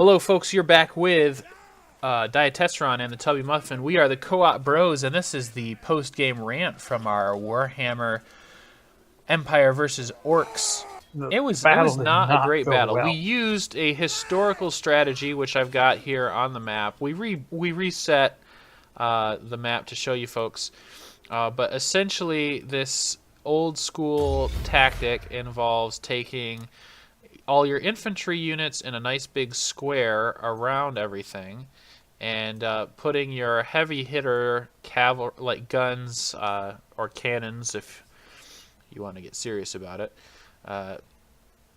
Hello, folks. You're back with Diatestron and the Tubby Muffin. We are the Co-op Bros, and this is the post-game rant from our Warhammer Empire versus Orcs. The It was battle did not a not great go battle. We well. used a historical strategy, which I've got here on the map. We reset the map to show you folks, but essentially this old school tactic involves taking all your infantry units in a nice big square around everything, and putting your heavy hitter cavalry, like guns or cannons, if you want to get serious about it,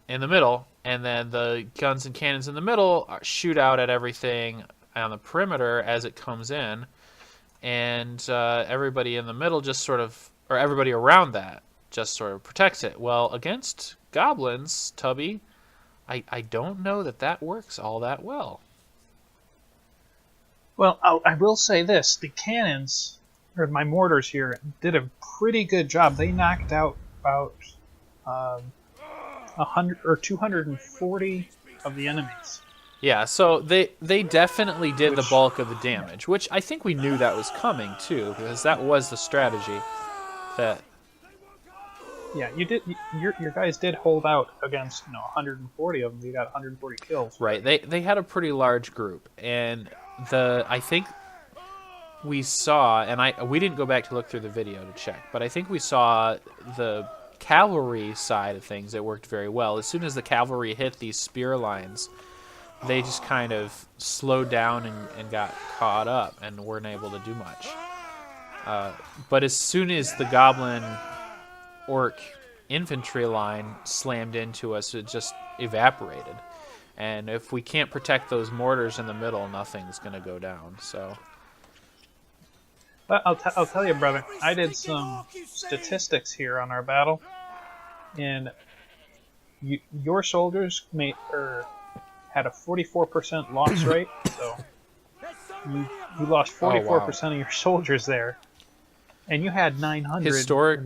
in the middle, and then the guns and cannons in the middle shoot out at everything on the perimeter as it comes in, and everybody in the middle just sort of, or everybody around that just sort of protects it. Well, against goblins, Tubby, I don't know that works all that well. Well, I will say this: the cannons, or my mortars here, did a pretty good job. They knocked out about 100 or 240 of the enemies. Yeah, so they definitely did the bulk of the damage, which I think we knew that was coming too, because that was the strategy. That Yeah, you did. Your guys did hold out against 140 of them. You got 140 kills. right? They had a pretty large group, and I think we saw, and we didn't go back to look through the video to check, but I think we saw the cavalry side of things. It worked very well. As soon as the cavalry hit these spear lines, they just kind of slowed down and got caught up and weren't able to do much. But as soon as the goblin orc infantry line slammed into us, it just evaporated. And if we can't protect those mortars in the middle, nothing's going to go down. So, But I'll tell you, brother. I did some statistics here on our battle, and your soldiers had a 44% loss rate. So you lost 44% of your soldiers there. And you had 900.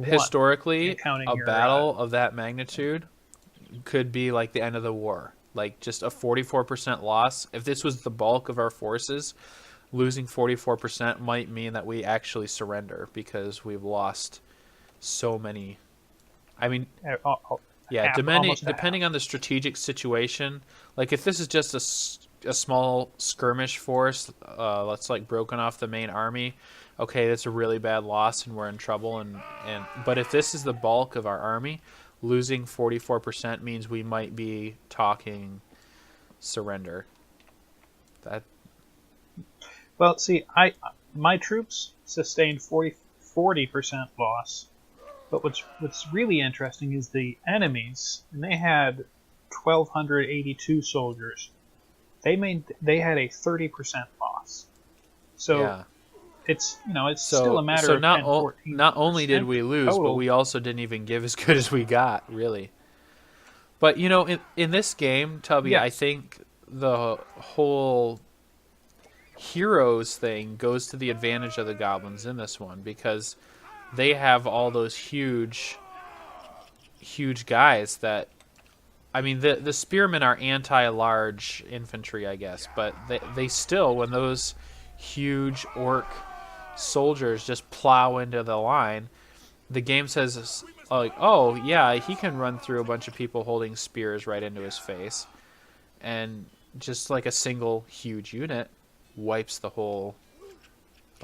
Historically, a battle of that magnitude could be like the end of the war. Like just a 44% loss. If this was the bulk of our forces, losing 44% might mean that we actually surrender because we've lost so many. I mean, yeah, depending on the strategic situation. Like if this is just a small skirmish force, that's like broken off the main army. Okay, that's a really bad loss and we're in trouble. But if this is the bulk of our army, losing 44% means we might be talking surrender. Well, see, my troops sustained 40% loss, but what's really interesting is the enemies, and they had 1,282 soldiers. They had a 30% loss. So. Yeah. It's still a matter of 10, 14%. Not only did we lose, total. But we also didn't even give as good as we got, really. But in this game, Tubby, yeah. I think the whole heroes thing goes to the advantage of the goblins in this one because they have all those huge guys that. I mean, the spearmen are anti-large infantry, I guess, but they still, when those huge orc soldiers just plow into the line, the game says like, oh yeah, he can run through a bunch of people holding spears right into his face, and just like a single huge unit wipes the whole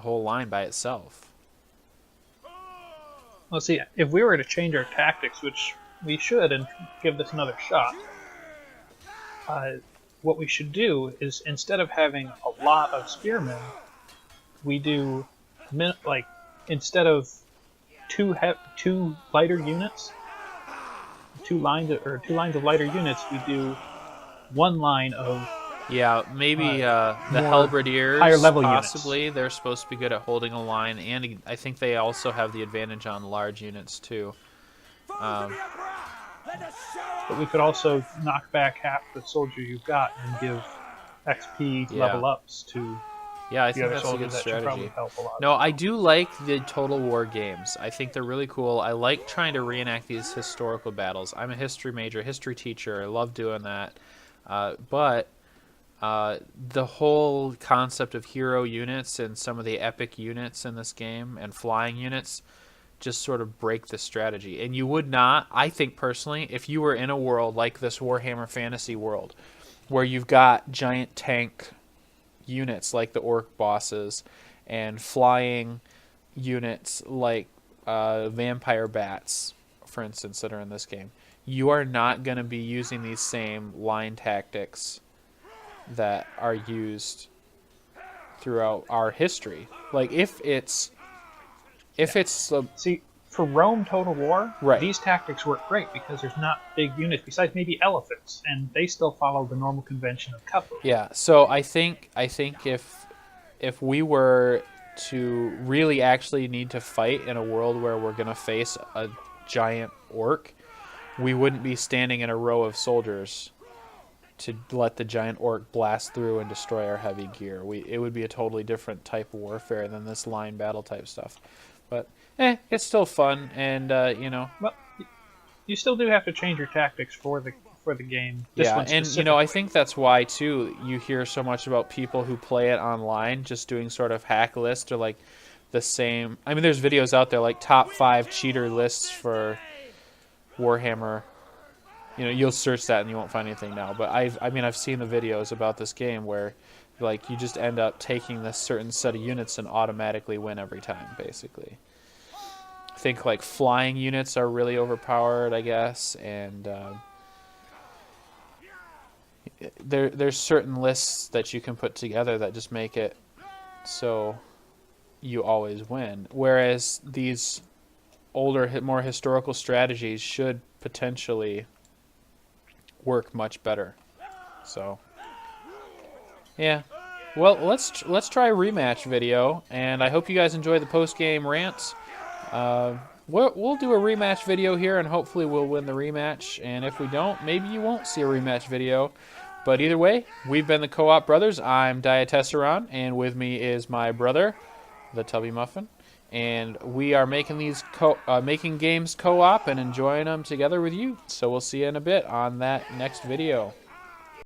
line by itself. Well, see, if we were to change our tactics, which we should, and give this another shot, what we should do is, instead of having a lot of spearmen, we do instead of two lighter units, two lines of lighter units, we do one line of maybe the halberdiers, higher level possibly units. They're supposed to be good at holding a line, and I think they also have the advantage on large units too. But we could also knock back half the soldier you've got and give XP level ups to. Yeah, I think that's a good strategy. No, I do like the Total War games. I think they're really cool. I like trying to reenact these historical battles. I'm a history major, history teacher. I love doing that. But The whole concept of hero units and some of the epic units in this game and flying units just sort of break the strategy. And you would not, I think personally, if you were in a world like this Warhammer Fantasy world, where you've got giant tank units like the orc bosses and flying units like vampire bats, for instance, that are in this game, you are not going to be using these same line tactics that are used throughout our history. Like if it's See, for Rome Total War, Right. these tactics work great because there's not big units besides maybe elephants, and they still follow the normal convention of cavalry. Yeah, so I think if we were to really actually need to fight in a world where we're going to face a giant orc, we wouldn't be standing in a row of soldiers to let the giant orc blast through and destroy our heavy gear. It would be a totally different type of warfare than this line battle type stuff. But it's still fun, and Well, you still do have to change your tactics for the game. This yeah, one and I think that's why too you hear so much about people who play it online just doing sort of hack lists or like the same. I mean, there's videos out there like top 5 cheater lists for Warhammer. You'll search that and you won't find anything now. But I've seen the videos about this game where like you just end up taking this certain set of units and automatically win every time, basically. I think like flying units are really overpowered, I guess, and there's certain lists that you can put together that just make it so you always win. Whereas these older, more historical strategies should potentially work much better. So, yeah. Well, let's try a rematch video, and I hope you guys enjoy the post-game rants. We'll do a rematch video here, and hopefully we'll win the rematch. And if we don't, maybe you won't see a rematch video. But either way, we've been the Co-op Brothers. I'm Diatessaron, and with me is my brother, the Tubby Muffin. And we are making these making games co-op and enjoying them together with you. So we'll see you in a bit on that next video.